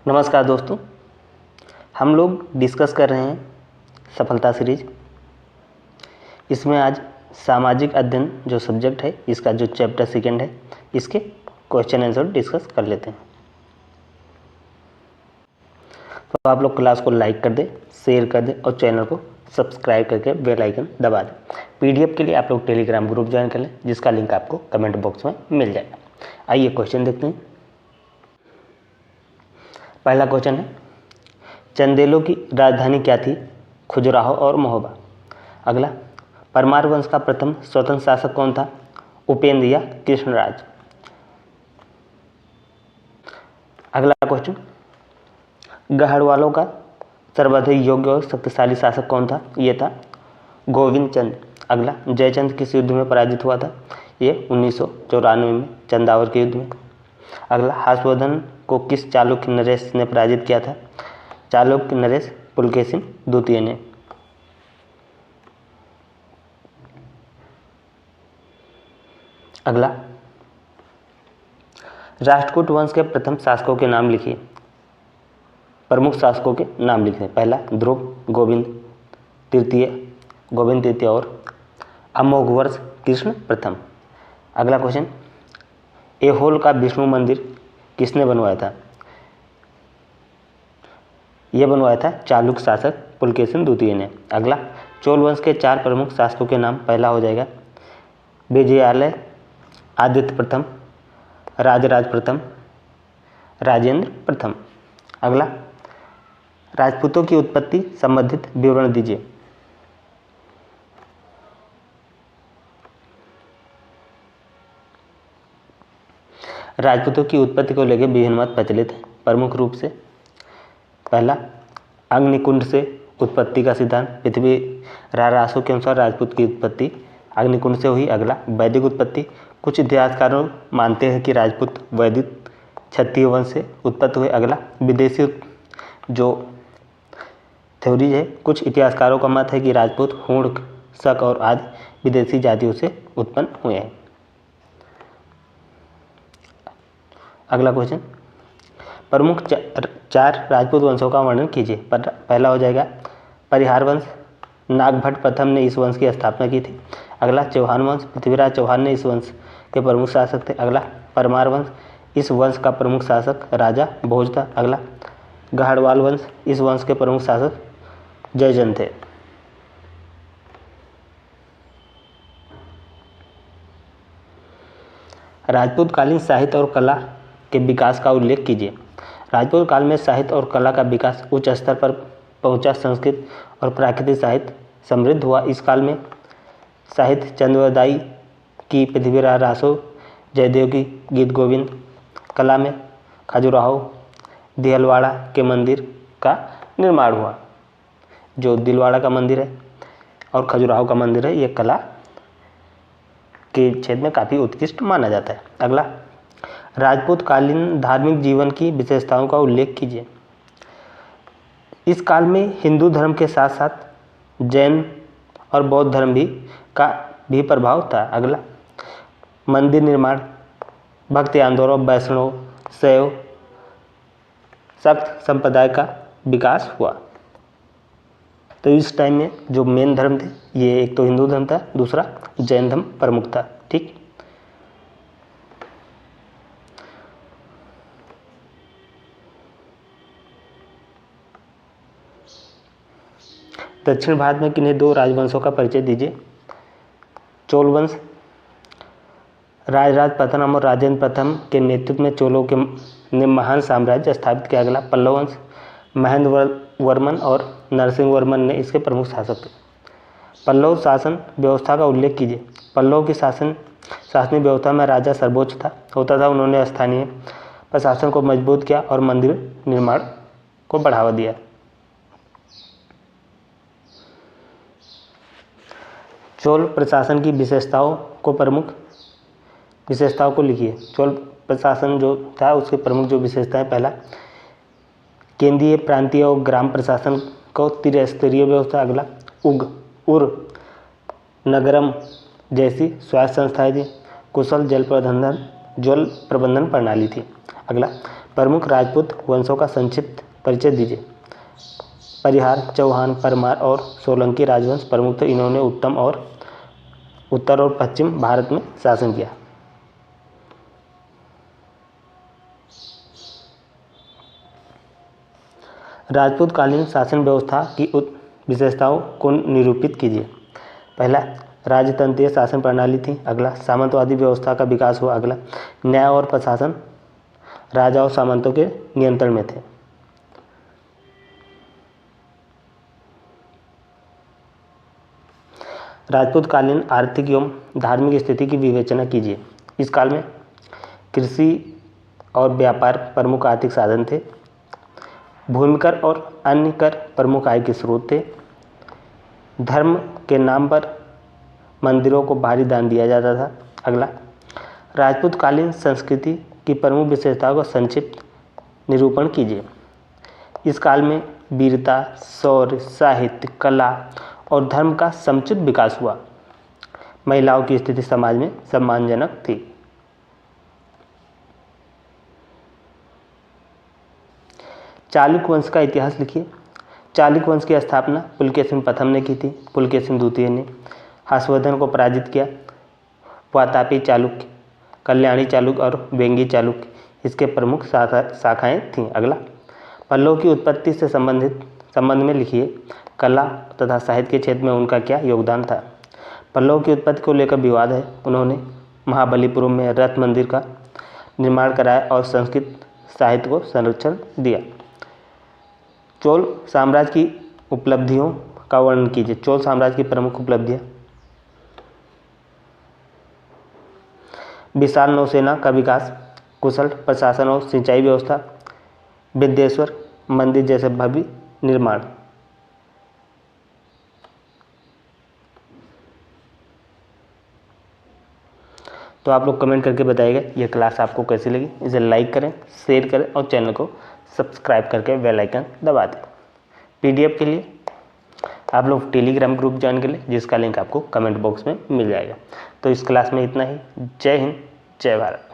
नमस्कार दोस्तों, हम लोग डिस्कस कर रहे हैं सफलता सीरीज। इसमें आज सामाजिक अध्ययन जो सब्जेक्ट है, इसका जो चैप्टर सेकेंड है, इसके क्वेश्चन आंसर डिस्कस कर लेते हैं। तो आप लोग क्लास को लाइक कर दें, शेयर कर दें और चैनल को सब्सक्राइब करके बेल आइकन दबा दें। पीडीएफ के लिए आप लोग टेलीग्राम ग्रुप ज्वाइन कर लें, जिसका लिंक आपको कमेंट बॉक्स में मिल जाएगा। आइए क्वेश्चन देखते हैं। पहला क्वेश्चन है, चंदेलों की राजधानी क्या थी? खजुराहो और महोबा। अगला, परमार वंश का प्रथम स्वतंत्र शासक कौन था? उपेंद्र या कृष्णराज। अगला क्वेश्चन, गढ़वालों का सर्वाधिक योग्य और शक्तिशाली शासक कौन था? ये था गोविंद चंद। अगला, जयचंद किस युद्ध में पराजित हुआ था? ये 1994 में चंदावर के युद्ध में। अगला, हर्षवर्धन को किस चालुक्य नरेश ने पराजित किया था? चालुक्य नरेश पुलकेशिन द्वितीय ने। अगला, राष्ट्रकूट वंश के प्रथम शासकों के नाम लिखिए। प्रमुख शासकों के नाम लिखिए। पहला, ध्रुव गोविंद तृतीय और अमोघवर्ष कृष्ण प्रथम। अगला क्वेश्चन, ऐहोल का विष्णु मंदिर किसने बनवाया था? यह बनवाया था चालुक्य शासक पुलकेशिन द्वितीय ने। अगला, चोल वंश के 4 प्रमुख शासकों के नाम। पहला हो जाएगा विजयालय, आदित्य प्रथम, राजराज प्रथम, राजेंद्र प्रथम। अगला, राजपूतों की उत्पत्ति संबंधित विवरण दीजिए। राजपूतों की उत्पत्ति को लेकर विभिन्न मत प्रचलित हैं। प्रमुख रूप से पहला, अग्निकुंड से उत्पत्ति का सिद्धांत। पृथ्वी रारासों के अनुसार राजपूत की उत्पत्ति अग्निकुंड से हुई। अगला, वैदिक उत्पत्ति। कुछ इतिहासकारों मानते हैं कि राजपूत वैदिक क्षत्रिय वंश से उत्पत्ति हुए। अगला, विदेशी जो थ्योरी है, कुछ इतिहासकारों का मत है कि राजपूत हूण, शक और आदि विदेशी जातियों से उत्पन्न हुए हैं। अगला क्वेश्चन, प्रमुख 4 राजपूत वंशों का वर्णन कीजिए। पहला हो जाएगा परिहार वंश। नागभट्ट प्रथम ने इस वंश की स्थापना की थी। अगला, चौहान वंश। पृथ्वीराज चौहान ने इस वंश के प्रमुख शासक थे। अगला, परमार वंश। इस वंश का प्रमुख शासक राजा भोज था। अगला, गढ़वाल वंश। इस वंश के प्रमुख शासक जयचंद थे। राजपूत कालीन साहित्य और कला के विकास का उल्लेख कीजिए। राजपूत काल में साहित्य और कला का विकास उच्च स्तर पर पहुंचा। संस्कृत और प्राकृतिक साहित्य समृद्ध हुआ। इस काल में साहित्य चंद्रवरदाई की पृथ्वीराज रासो, जयदेव की गीत गोविंद। कला में खजुराहो, दिलवाड़ा के मंदिर का निर्माण हुआ। जो दिलवाड़ा का मंदिर है और खजुराहो का मंदिर है, ये कला के क्षेत्र में काफ़ी उत्कृष्ट माना जाता है। अगला, राजपूत कालीन धार्मिक जीवन की विशेषताओं का उल्लेख कीजिए। इस काल में हिंदू धर्म के साथ साथ जैन और बौद्ध धर्म का भी प्रभाव था। अगला, मंदिर निर्माण, भक्ति आंदोलन, वैष्णव, शैव, शक्त संप्रदाय का विकास हुआ। तो इस टाइम में जो मेन धर्म थे, ये एक तो हिंदू धर्म था, दूसरा जैन धर्म प्रमुख था। ठीक, दक्षिण भारत में किन्हीं 2 राजवंशों का परिचय दीजिए। चोल वंश, राजराज प्रथम और राजेंद्र प्रथम के नेतृत्व में चोलों ने महान साम्राज्य स्थापित किया। अगला, पल्लव वंश, महेंद्र वर्मन और नरसिंह वर्मन ने इसके प्रमुख शासक थे। पल्लव शासन व्यवस्था का उल्लेख कीजिए। पल्लव की शासनिक व्यवस्था में राजा सर्वोच्च होता था। उन्होंने स्थानीय प्रशासन को मजबूत किया और मंदिर निर्माण को बढ़ावा दिया। चोल प्रशासन की विशेषताओं को लिखिए। चोल प्रशासन जो था, उसके प्रमुख जो विशेषताएं। पहला, केंद्रीय, प्रांतीय और ग्राम प्रशासन को त्रिस्तरीय व्यवस्था। अगला, उर नगरम जैसी स्वास्थ्य संस्थाएं थी। कुशल जल प्रबंधन प्रणाली थी। अगला, प्रमुख राजपूत वंशों का संक्षिप्त परिचय दीजिए। परिहार, चौहान, परमार और सोलंकी राजवंश प्रमुख थे। इन्होंने उत्तर और पश्चिम भारत में शासन किया। राजपूत कालीन शासन व्यवस्था की विशेषताओं को निरूपित कीजिए। पहला, राजतंत्रीय शासन प्रणाली थी। अगला, सामंतवादी व्यवस्था का विकास हुआ। अगला, न्याय और प्रशासन राजा और सामंतों के नियंत्रण में थे। राजपूत कालीन आर्थिक एवं धार्मिक स्थिति की विवेचना कीजिए। इस काल में कृषि और व्यापार प्रमुख आर्थिक साधन थे। भूमि कर और अन्य कर प्रमुख आय के स्रोत थे। धर्म के नाम पर मंदिरों को भारी दान दिया जाता था। अगला, राजपूत कालीन संस्कृति की प्रमुख विशेषताओं का संक्षिप्त निरूपण कीजिए। इस काल में वीरता, शौर्य, साहित्य, कला और धर्म का समुचित विकास हुआ। महिलाओं की स्थिति समाज में सम्मानजनक थी। चालुक्य वंश का इतिहास लिखिए। चालुक्य वंश की स्थापना पुलकेशिन प्रथम ने की थी। पुलकेशिन द्वितीय ने हर्षवर्धन को पराजित किया। वातापी चालुक्य, कल्याणी चालुक्य और वेंगी चालुक्य इसके प्रमुख शाखाएं थीं। अगला, पल्लव की उत्पत्ति से संबंध में लिखिए। कला तथा साहित्य के क्षेत्र में उनका क्या योगदान था। पल्लव की उत्पत्ति को लेकर विवाद है। उन्होंने महाबलीपुरम में रथ मंदिर का निर्माण कराया और संस्कृत साहित्य को संरक्षण दिया। चोल साम्राज्य की उपलब्धियों का वर्णन कीजिए। चोल साम्राज्य की प्रमुख उपलब्धियां: विशाल नौसेना का विकास, कुशल प्रशासन और सिंचाई व्यवस्था, विद्येश्वर मंदिर जैसे भव्य निर्माण। तो आप लोग कमेंट करके बताइएगा यह क्लास आपको कैसी लगी। इसे लाइक करें, शेयर करें और चैनल को सब्सक्राइब करके बेल आइकन दबा दें। पीडीएफ के लिए आप लोग टेलीग्राम ग्रुप ज्वाइन कर लें, जिसका लिंक आपको कमेंट बॉक्स में मिल जाएगा। तो इस क्लास में इतना ही। जय हिंद, जय भारत।